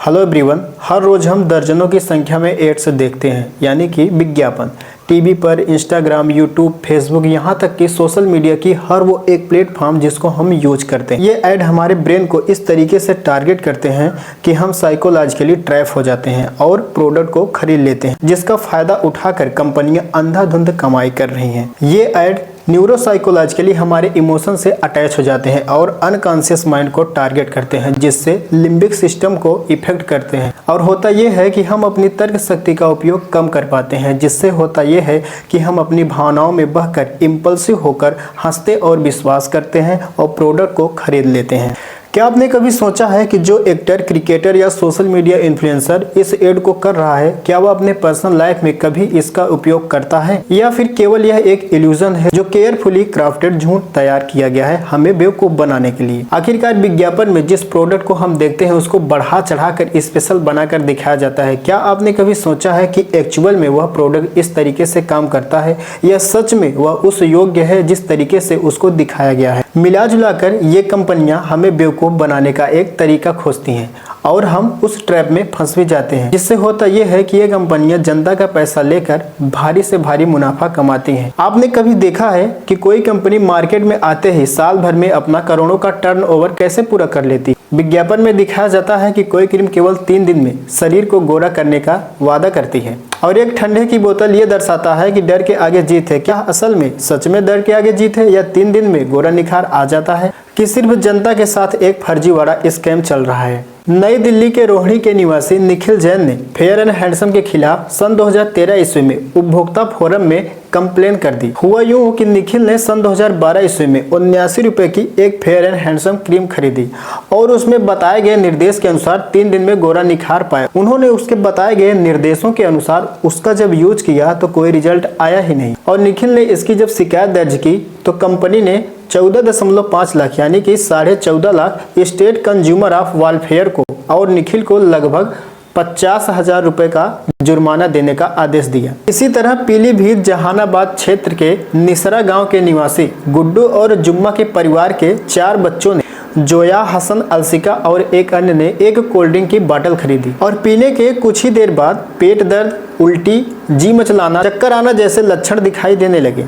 Hello everyone, हर रोज़ हम दर्जनों की संख्या में एड्स देखते हैं, यानी कि विज्ञापन। टीवी पर, इंस्टाग्राम, यूट्यूब, फेसबुक, यहाँ तक कि सोशल मीडिया की हर वो एक प्लेटफॉर्म जिसको हम यूज करते हैं। ये ऐड हमारे ब्रेन को इस तरीके से टारगेट करते हैं कि हम साइकोलॉजिकली ट्रैप हो जाते हैं और प्रोडक्ट को खरीद लेते हैं, जिसका फायदा उठाकर कंपनियां अंधाधुंध कमाई कर रही हैं। ये ऐड न्यूरोसाइकोलॉजिकली हमारे इमोशन से अटैच हो जाते हैं और अनकॉन्शियस माइंड को टारगेट करते हैं, जिससे लिम्बिक सिस्टम को इफेक्ट करते हैं। और होता यह है कि हम अपनी तर्क शक्ति का उपयोग कम कर पाते हैं, जिससे होता यह है कि हम अपनी भावनाओं में बहकर इम्पल्सिव होकर हंसते और विश्वास करते हैं और प्रोडक्ट को खरीद लेते हैं। क्या आपने कभी सोचा है कि जो एक्टर, क्रिकेटर या सोशल मीडिया इन्फ्लुएंसर इस एड को कर रहा है, क्या वह अपने पर्सनल लाइफ में कभी इसका उपयोग करता है, या फिर केवल यह एक इल्यूजन है जो केयरफुली क्राफ्टेड झूठ तैयार किया गया है हमें बेवकूफ बनाने के लिए। आखिरकार विज्ञापन में जिस प्रोडक्ट को हम देखते हैं उसको बढ़ा चढ़ाकर स्पेशल बनाकर दिखाया जाता है। क्या आपने कभी सोचा है कि एक्चुअल में वह प्रोडक्ट इस तरीके से काम करता है या सच में वह उस योग्य है जिस तरीके से उसको दिखाया गया है। मिला जुलाकर ये कंपनियां हमें बेवकूफ बनाने का एक तरीका खोजती हैं और हम उस ट्रैप में फंस भी जाते हैं, जिससे होता यह है कि ये कंपनियां जनता का पैसा लेकर भारी से भारी मुनाफा कमाती हैं। आपने कभी देखा है कि कोई कंपनी मार्केट में आते ही साल भर में अपना करोड़ों का टर्नओवर कैसे पूरा कर लेती? विज्ञापन में दिखाया जाता है कि कोई क्रीम केवल 3 दिन में शरीर को गोरा करने का वादा करती है और एक ठंडे की बोतल ये दर्शाता है कि डर के आगे जीत है। क्या असल में सच में डर के आगे जीत है या 3 दिन में गोरा निखार आ जाता है कि सिर्फ जनता के साथ एक फर्जीवाड़ा स्कैम चल रहा है? नई दिल्ली के रोहिणी के निवासी निखिल जैन ने फेयर एंड हैंडसम के खिलाफ सन 2013 ईस्वी में उपभोक्ता फोरम में कंप्लेन कर दी। हुआ यूं कि निखिल ने सन 2012 ईस्वी में 79 रुपए की एक फेयर एंड हैंडसम क्रीम खरीदी और उसमें बताए गए निर्देश के अनुसार 3 दिन में गोरा निखार पाया। उन्होंने उसके बताए गए निर्देशों के अनुसार उसका जब यूज किया तो कोई रिजल्ट आया ही नहीं और निखिल ने इसकी जब शिकायत दर्ज की तो कंपनी ने 14.5 लाख यानी कि 14.5 lakh state consumer of welfare को और निखिल को लगभग 50,000 रुपए का जुर्माना देने का आदेश दिया। इसी तरह पीलीभीत जहानाबाद क्षेत्र के निसरा गांव के निवासी गुड्डू और जुम्मा के परिवार के 4 बच्चों ने जोया, हसन, अलसिका और एक अन्य ने एक कोल्ड ड्रिंक की बोतल खरीदी और पीने के कुछ ही देर बाद पेट दर्द, उल्टी, जी मचलाना, चक्कर आना जैसे लक्षण दिखाई देने लगे।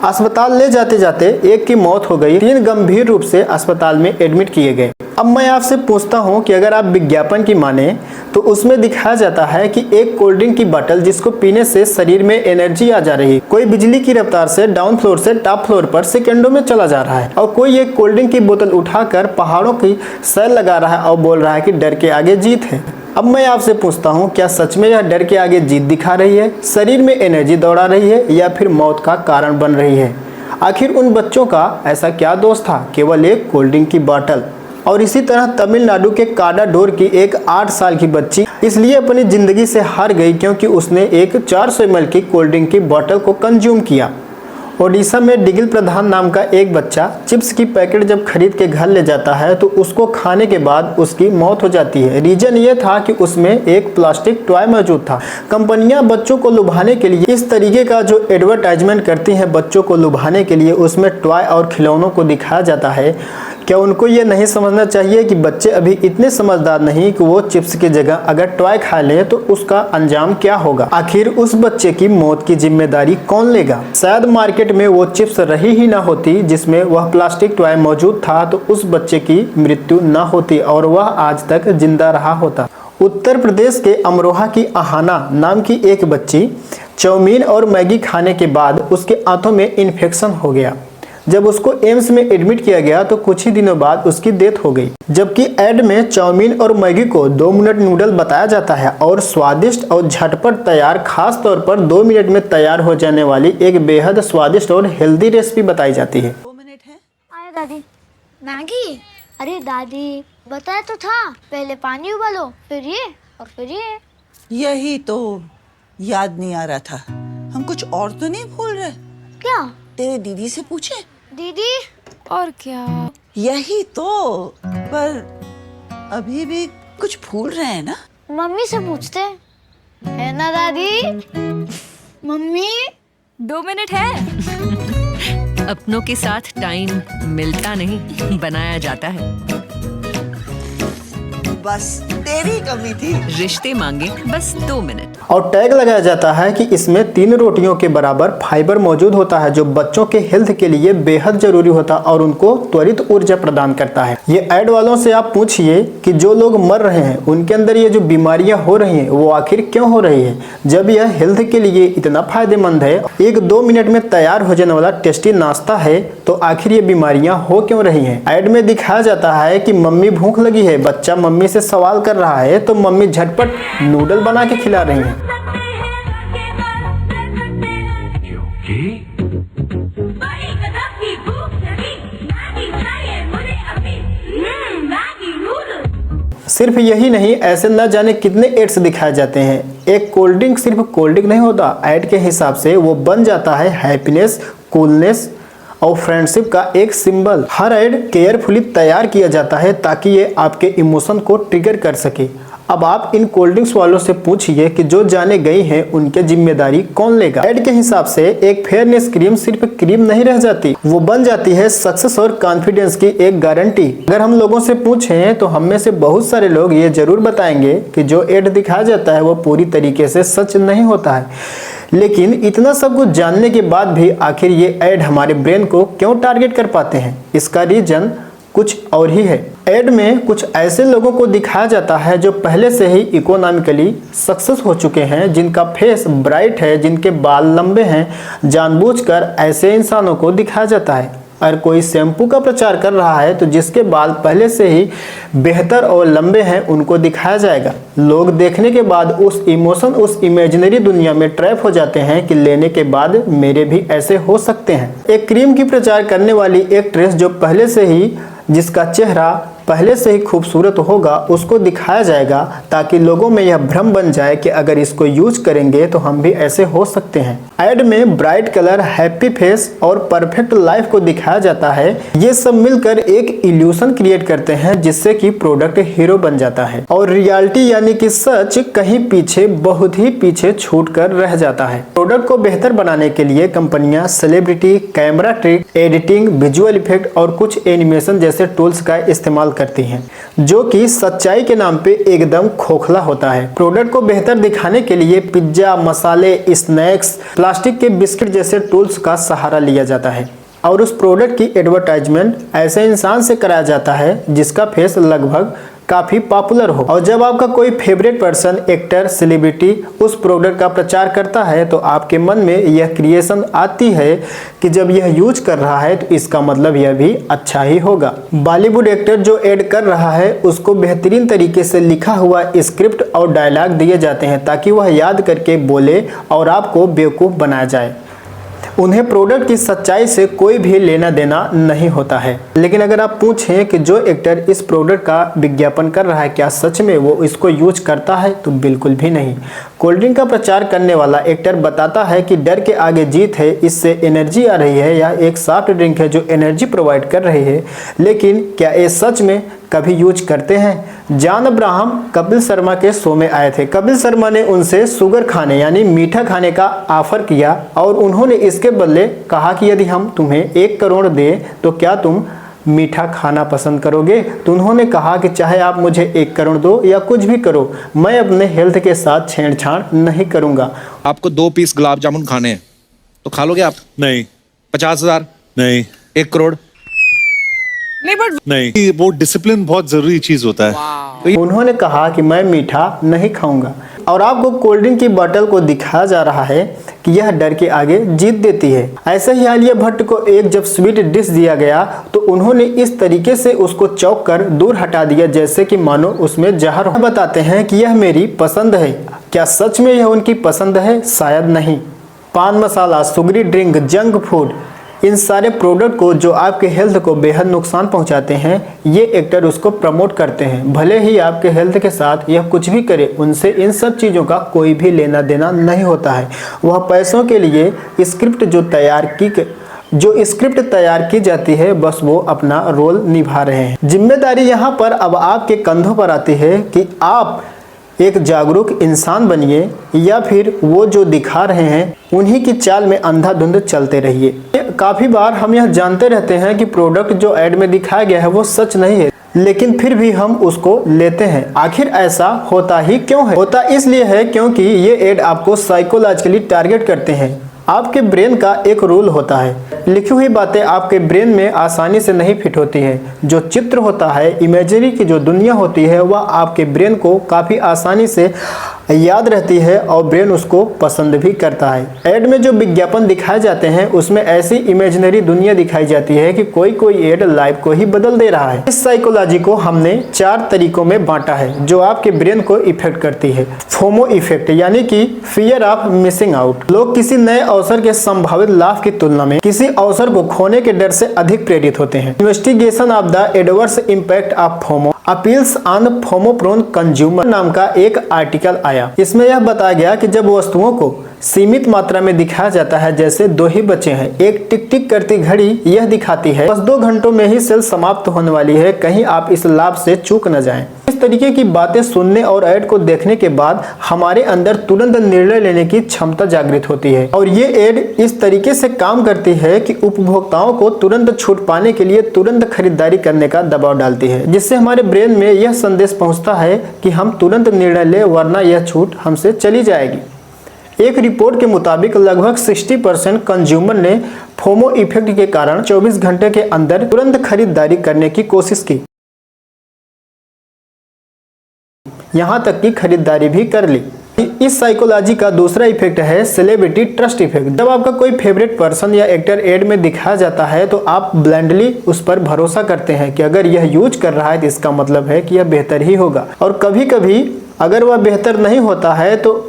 अस्पताल ले जाते जाते एक की मौत हो गई, 3 गंभीर रूप से अस्पताल में एडमिट किए गए। अब मैं आपसे पूछता हूं कि अगर आप विज्ञापन की माने तो उसमें दिखाया जाता है कि एक कोल्ड ड्रिंक की बोतल जिसको पीने से शरीर में एनर्जी आ जा रही है, कोई बिजली की रफ्तार से डाउन फ्लोर से टॉप फ्लोर पर सेकंडों में चला जा रहा है और कोई एक कोल्ड ड्रिंक की बोतल उठाकर पहाड़ों की सैर लगा रहा है और बोल रहा है कि डर के आगे जीत है। अब मैं आपसे पूछता हूं, क्या सच में यह डर के आगे जीत दिखा रही है, शरीर में एनर्जी दौड़ा रही है या फिर मौत का कारण बन रही है? आखिर उन बच्चों का ऐसा क्या दोष था, केवल एक कोल्ड ड्रिंक की बोतल? और इसी तरह तमिलनाडु के काडाडोर की एक 8 साल की बच्ची इसलिए अपनी जिंदगी से हार गई क्योंकि उसने एक 400 ml की कोल्ड ड्रिंक की बोतल को कंज्यूम किया। ओडिशा में डिगिल प्रधान नाम का एक बच्चा चिप्स की पैकेट जब खरीद के घर ले जाता है तो उसको खाने के बाद उसकी मौत हो जाती है। रीजन ये था कि उसमें एक प्लास्टिक टॉय मौजूद था। कंपनियां बच्चों को लुभाने के लिए इस तरीके का जो एडवर्टाइजमेंट करती हैं, बच्चों को लुभाने के लिए उसमें टॉय और खिलौनों को दिखाया जाता है। क्या उनको ये नहीं समझना चाहिए कि बच्चे अभी इतने समझदार नहीं कि वो चिप्स की जगह अगर टॉय खा लें तो उसका अंजाम क्या होगा? आखिर उस बच्चे की मौत की जिम्मेदारी कौन लेगा? शायद मार्केट में वो चिप्स रही ही ना होती जिसमें वह प्लास्टिक टॉय मौजूद था तो उस बच्चे की मृत्यु ना होती और वह आज तक जिंदा रहा होता। उत्तर प्रदेश के अमरोहा की आहाना नाम की एक बच्ची चाउमीन और मैगी खाने के बाद उसके आंतों में इन्फेक्शन हो गया। जब उसको एम्स में एडमिट किया गया तो कुछ ही दिनों बाद उसकी डेथ हो गई। जबकि ऐड में चाउमीन और मैगी को 2 मिनट नूडल बताया जाता है और स्वादिष्ट और झटपट तैयार, खास तौर पर 2 मिनट में तैयार हो जाने वाली एक बेहद स्वादिष्ट और हेल्दी रेसिपी बताई जाती है। 2 मिनट है। आया दादी। मैगी? अरे दादी बताया तो था, पहले पानी उबालो फिर ये और फिर ये। यही तो याद नहीं आ रहा था। हम कुछ और तो नहीं भूल रहे? क्या? तेरे दीदी से पूछे? दीदी? और क्या? यही तो, पर अभी भी कुछ भूल रहे हैं ना? मम्मी से पूछते है ना दादी? मम्मी 2 मिनट है। अपनों के साथ टाइम मिलता नहीं, बनाया जाता है। बस तेरी कमी थी। रिश्ते मांगे बस 2 मिनट। और टैग लगाया जाता है कि इसमें 3 रोटियों के बराबर फाइबर मौजूद होता है जो बच्चों के हेल्थ के लिए बेहद जरूरी होता है और उनको त्वरित ऊर्जा प्रदान करता है। ये ऐड वालों से आप पूछिए कि जो लोग मर रहे हैं उनके अंदर ये जो बीमारियां हो रही हैं वो आखिर क्यों हो रही है, जब यह हेल्थ के लिए इतना फायदेमंद है, 1-2 मिनट में तैयार हो जाने वाला टेस्टी नाश्ता है, तो आखिर ये बीमारियां हो क्यों रही हैं। ऐड में दिखाया जाता है कि मम्मी भूख लगी है, बच्चा मम्मी से सवाल कर रहा है तो मम्मी झटपट नूडल बना के खिला रही हैं। सिर्फ यही नहीं, ऐसे न जाने कितने एड्स दिखाए जाते हैं। एक कोल्ड ड्रिंक सिर्फ कोल्ड ड्रिंक नहीं होता, ऐड के हिसाब से वो बन जाता है हैप्पीनेस, कूलनेस और फ्रेंडशिप का एक सिंबल। हर ऐड केयरफुली तैयार किया जाता है ताकि ये आपके इमोशन को ट्रिगर कर सके। अब आप इन कोल्ड ड्रिंक्स वालों से पूछिए कि जो जाने गई हैं उनके जिम्मेदारी कौन लेगा। ऐड के हिसाब से एक फेयरनेस क्रीम सिर्फ क्रीम नहीं रह जाती, वो बन जाती है सक्सेस और कॉन्फिडेंस की एक गारंटी। अगर हम लोगों से पूछें तो हम में से बहुत सारे लोग ये जरूर बताएंगे कि जो ऐड दिखाया जाता है वो पूरी तरीके से सच नहीं होता है। लेकिन इतना सब कुछ जानने के बाद भी आखिर ये ऐड हमारे ब्रेन को क्यों टारगेट कर पाते हैं, इसका रीजन कुछ और ही है। ऐड में कुछ ऐसे लोगों को दिखाया जाता है जो पहले से ही इकोनॉमिकली सक्सेस हो चुके हैं, जिनका फेस ब्राइट है, जिनके बाल लंबे हैं। जानबूझकर ऐसे इंसानों को दिखाया जाता है। अगर कोई शैम्पू का प्रचार कर रहा है तो जिसके बाल पहले से ही बेहतर और लंबे हैं उनको दिखाया जाएगा। लोग देखने के बाद उस इमोशन, उस इमेजिनरी दुनिया में ट्रैप हो जाते हैं कि लेने के बाद मेरे भी ऐसे हो सकते हैं। एक क्रीम की प्रचार करने वाली एक्ट्रेस जो पहले से ही, जिसका चेहरा पहले से ही खूबसूरत होगा, उसको दिखाया जाएगा ताकि लोगों में यह भ्रम बन जाए कि अगर इसको यूज करेंगे तो हम भी ऐसे हो सकते हैं। ऐड में ब्राइट कलर, हैप्पी फेस और परफेक्ट लाइफ को दिखाया जाता है। ये सब मिलकर एक इल्यूशन क्रिएट करते हैं जिससे कि प्रोडक्ट हीरो बन जाता है और रियलिटी यानी कि सच कहीं पीछे, बहुत ही पीछे छूट कर रह जाता है। प्रोडक्ट को बेहतर बनाने के लिए कंपनियां celebrity, camera trick, editing, visual effect और कुछ एनिमेशन जैसे टूल्स का इस्तेमाल करती हैं, जो कि सच्चाई के नाम पे एकदम खोखला होता है। प्रोडक्ट को बेहतर दिखाने के लिए पिज्जा, मसाले, स्नैक्स, प्लास्टिक के बिस्किट जैसे टूल्स का सहारा लिया जाता है और उस प्रोडक्ट की एडवर्टाइजमेंट ऐसे इंसान से कराया जाता है जिसका फेस लगभग काफी पॉपुलर हो। और जब आपका कोई फेवरेट पर्सन, एक्टर, सेलिब्रिटी उस प्रोडक्ट का प्रचार करता है तो आपके मन में यह क्रिएशन आती है कि जब यह यूज कर रहा है तो इसका मतलब यह भी अच्छा ही होगा। बॉलीवुड एक्टर जो ऐड कर रहा है उसको बेहतरीन तरीके से लिखा हुआ स्क्रिप्ट और डायलॉग दिए जाते हैं ताकि वह याद करके बोले और आपको बेवकूफ़ बनाया जाए। उन्हें प्रोडक्ट की सच्चाई से कोई भी लेना देना नहीं होता है। लेकिन अगर आप पूछें कि जो एक्टर इस प्रोडक्ट का विज्ञापन कर रहा है क्या सच में वो इसको यूज करता है, तो बिल्कुल भी नहीं। कोल्ड ड्रिंक का प्रचार करने वाला एक्टर बताता है कि डर के आगे जीत है, इससे एनर्जी आ रही है, या एक सॉफ्ट ड्रिंक है जो एनर्जी प्रोवाइड कर रही है। लेकिन क्या ये सच में कभी यूज करते हैं? जॉन अब्राहम कपिल शर्मा के शो में आए थे। कपिल शर्मा ने उनसे शुगर खाने यानी मीठा खाने का ऑफर किया और उन्होंने इसके बदले कहा कि यदि हम तुम्हें 1 करोड़ दें तो क्या तुम मीठा खाना पसंद करोगे? तो उन्होंने कहा कि चाहे आप मुझे 1 करोड़ दो या कुछ भी करो, मैं अपने हेल्थ के साथ छेड़छाड़ नहीं करूंगा। आपको 2 पीस गुलाब जामुन खाने हैं तो खा लोगे आप? नहीं। 50,000? नहीं। 1 करोड़? नहीं, वो डिसिप्लिन बहुत जरूरी चीज होता है। उन्होंने कहा कि मैं मीठा नहीं खाऊंगा। और आपको कोल्ड ड्रिंक की बोतल को दिखाया जा रहा है कि यह डर के आगे जीत देती है। ऐसे ही आलिया भट्ट को एक जब स्वीट डिश दिया गया तो उन्होंने इस तरीके से उसको चौंक कर दूर हटा दिया जैसे कि मानो उसमें जहर हो। बताते हैं कि यह मेरी पसंद है। क्या सच में यह उनकी पसंद है? शायद नहीं। पान मसाला, सुगरी ड्रिंक, जंक फूड, इन सारे प्रोडक्ट को जो आपके हेल्थ को बेहद नुकसान पहुंचाते हैं, ये एक्टर उसको प्रमोट करते हैं। भले ही आपके हेल्थ के साथ यह कुछ भी करे, उनसे इन सब चीज़ों का कोई भी लेना देना नहीं होता है। वह पैसों के लिए स्क्रिप्ट जो स्क्रिप्ट तैयार की जाती है बस वो अपना रोल निभा रहे हैं। जिम्मेदारी यहाँ पर अब आपके कंधों पर आती है कि आप एक जागरूक इंसान बनिए या फिर वो जो दिखा रहे हैं उन्हीं की चाल में अंधाधुंध चलते रहिए। काफ़ी बार हम यह जानते रहते हैं कि प्रोडक्ट जो ऐड में दिखाया गया है वो सच नहीं है, लेकिन फिर भी हम उसको लेते हैं। आखिर ऐसा होता ही क्यों है? होता इसलिए है क्योंकि ये ऐड आपको साइकोलॉजिकली टारगेट करते हैं। आपके ब्रेन का एक रूल होता है, लिखी हुई बातें आपके ब्रेन में आसानी से नहीं फिट होती है। जो चित्र होता है, इमेजरी की जो दुनिया होती है, वह आपके ब्रेन को काफ़ी आसानी से याद रहती है और ब्रेन उसको पसंद भी करता है। ऐड में जो विज्ञापन दिखाए जाते हैं उसमें ऐसी इमेजिनरी दुनिया दिखाई जाती है कि कोई कोई ऐड लाइफ को ही बदल दे रहा है। इस साइकोलॉजी को हमने 4 तरीकों में बांटा है जो आपके ब्रेन को इफेक्ट करती है। फोमो इफेक्ट यानी कि फियर ऑफ मिसिंग आउट। लोग किसी नए अवसर के संभावित लाभ की तुलना में किसी अवसर को खोने के डर से अधिक प्रेरित होते हैं। Investigation of the adverse impact of FOMO appeals on FOMO prone consumer नाम का एक आर्टिकल आया। इसमें यह बताया गया कि जब वस्तुओं को सीमित मात्रा में दिखाया जाता है, जैसे 2 ही बचे हैं, एक टिक टिक करती घड़ी यह दिखाती है बस 2 घंटों में ही सेल समाप्त होने वाली है, कहीं आप इस लाभ से चूक न जाएं। इस तरीके की बातें सुनने और ऐड को देखने के बाद हमारे अंदर तुरंत निर्णय लेने की क्षमता जागृत होती है और ये ऐड इस तरीके से काम करती है कि उपभोक्ताओं को तुरंत छूट पाने के लिए तुरंत खरीदारी करने का दबाव डालती है, जिससे हमारे ब्रेन में यह संदेश पहुंचता है कि हम तुरंत निर्णय लें वरना यह छूट हमसे चली जाएगी। एक रिपोर्ट के मुताबिक लगभग 60% कंज्यूमर ने फोमो इफेक्ट के कारण 24 घंटे के अंदर तुरंत खरीदारी करने की कोशिश की, यहां तक कि खरीदारी भी कर ली। इस साइकोलॉजी का दूसरा इफेक्ट है सेलिब्रिटी ट्रस्ट इफेक्ट। जब आपका कोई फेवरेट पर्सन या एक्टर एड में दिखाया जाता है तो आप ब्लाइंडली उस पर भरोसा करते हैं कि अगर यह यूज कर रहा है तो इसका मतलब है कि यह बेहतर ही होगा। और कभी कभी अगर वह बेहतर नहीं होता है तो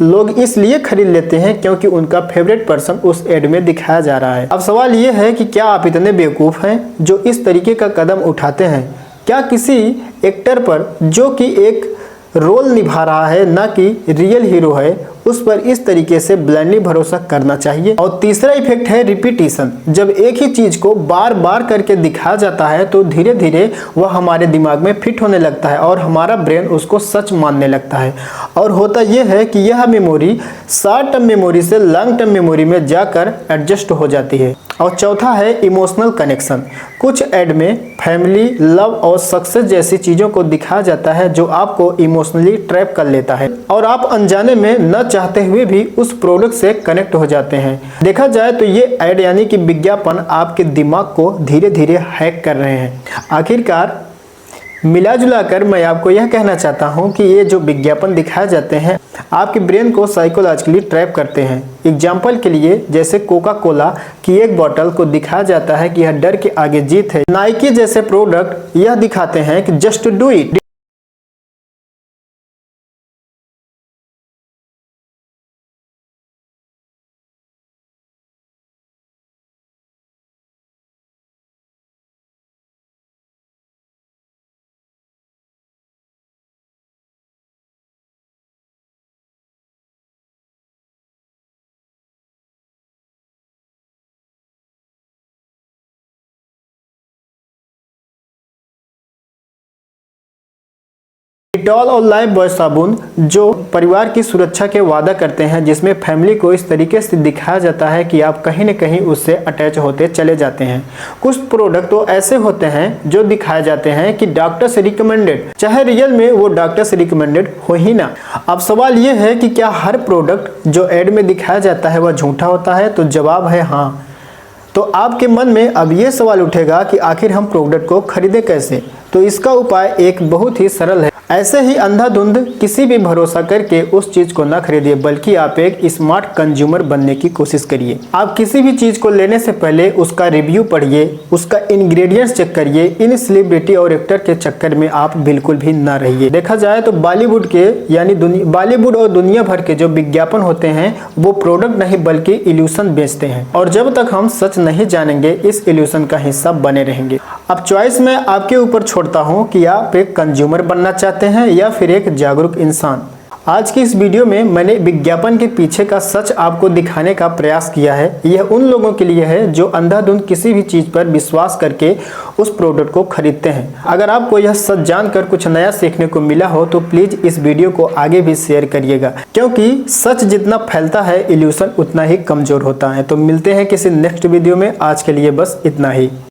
लोग इसलिए खरीद लेते हैं क्योंकि उनका फेवरेट पर्सन उस एड में दिखाया जा रहा है। अब सवाल यह है कि क्या आप इतने बेवकूफ़ हैं जो इस तरीके का कदम उठाते हैं? क्या किसी एक्टर पर जो कि एक रोल निभा रहा है ना कि रियल हीरो है, उस पर इस तरीके से ब्लाइंडली भरोसा करना चाहिए? और तीसरा इफेक्ट है रिपीटिशन। जब एक ही चीज को बार बार करके दिखाया जाता है तो धीरे धीरे वह हमारे दिमाग में फिट होने लगता है और हमारा ब्रेन उसको सच मानने लगता है। और होता यह है कि यह मेमोरी शॉर्ट टर्म मेमोरी से लॉन्ग टर्म मेमोरी में जाकर एडजस्ट हो जाती है। और चौथा है इमोशनल कनेक्शन। कुछ ऐड में फैमिली, लव और सक्सेस जैसी चीज़ों को दिखाया जाता है जो आपको इमोशनली ट्रैप कर लेता है और आप अनजाने में न चाहते हुए भी उस प्रोडक्ट से कनेक्ट हो जाते हैं। देखा जाए तो ये ऐड यानी कि विज्ञापन आपके दिमाग को धीरे धीरे हैक कर रहे हैं। आखिरकार मिला जुला कर मैं आपको यह कहना चाहता हूं कि ये जो विज्ञापन दिखाए जाते हैं आपके ब्रेन को साइकोलॉजिकली ट्रैप करते हैं। एग्जाम्पल के लिए जैसे कोका कोला की एक बोतल को दिखाया जाता है कि यह डर के आगे जीत है। नाइकी जैसे प्रोडक्ट यह दिखाते हैं कि जस्ट डू इट। डिटॉल और लाइफ बॉय साबुन जो परिवार की सुरक्षा के वादा करते हैं, जिसमें फैमिली को इस तरीके से दिखाया जाता है कि आप कहीं न कहीं उससे अटैच होते चले जाते हैं। कुछ प्रोडक्ट तो ऐसे होते हैं जो दिखाए जाते हैं कि डॉक्टर से रिकमेंडेड, चाहे रियल में वो डॉक्टर से रिकमेंडेड हो ही ना। अब सवाल ये है कि क्या हर प्रोडक्ट जो एड में दिखाया जाता है वह झूठा होता है? तो जवाब है हाँ। तो आपके मन में अब ये सवाल उठेगा कि आखिर हम प्रोडक्ट को खरीदें कैसे? तो इसका उपाय एक बहुत ही सरल है। ऐसे ही अंधाधुंध किसी भी भरोसा करके उस चीज को ना खरीदिए, बल्कि आप एक स्मार्ट कंज्यूमर बनने की कोशिश करिए। आप किसी भी चीज को लेने से पहले उसका रिव्यू पढ़िए, उसका इंग्रेडिएंट्स चेक करिए। इन सेलिब्रिटी और एक्टर के चक्कर में आप बिल्कुल भी ना रहिए। देखा जाए तो बॉलीवुड के यानी बॉलीवुड और दुनिया भर के जो विज्ञापन होते हैं वो प्रोडक्ट नहीं बल्कि इल्यूशन बेचते हैं, और जब तक हम सच नहीं जानेंगे इस इल्यूशन का हिस्सा बने रहेंगे। अब चॉइस मैं आपके ऊपर छोड़ता हूं कि आप एक कंज्यूमर बनना चाहते हैं या फिर एक जागरूक इंसान। आज की इस वीडियो में मैंने विज्ञापन के पीछे का सच आपको दिखाने का प्रयास किया है। यह उन लोगों के लिए है जो अंधाधुंध किसी भी चीज पर विश्वास करके उस प्रोडक्ट को खरीदते हैं। अगर आपको यह सच जानकर कुछ नया सीखने को मिला हो तो प्लीज इस वीडियो को आगे भी शेयर करिएगा, क्योंकि सच जितना फैलता है इल्यूशन उतना ही कमजोर होता है। तो मिलते हैं किसी नेक्स्ट वीडियो में। आज के लिए बस इतना ही।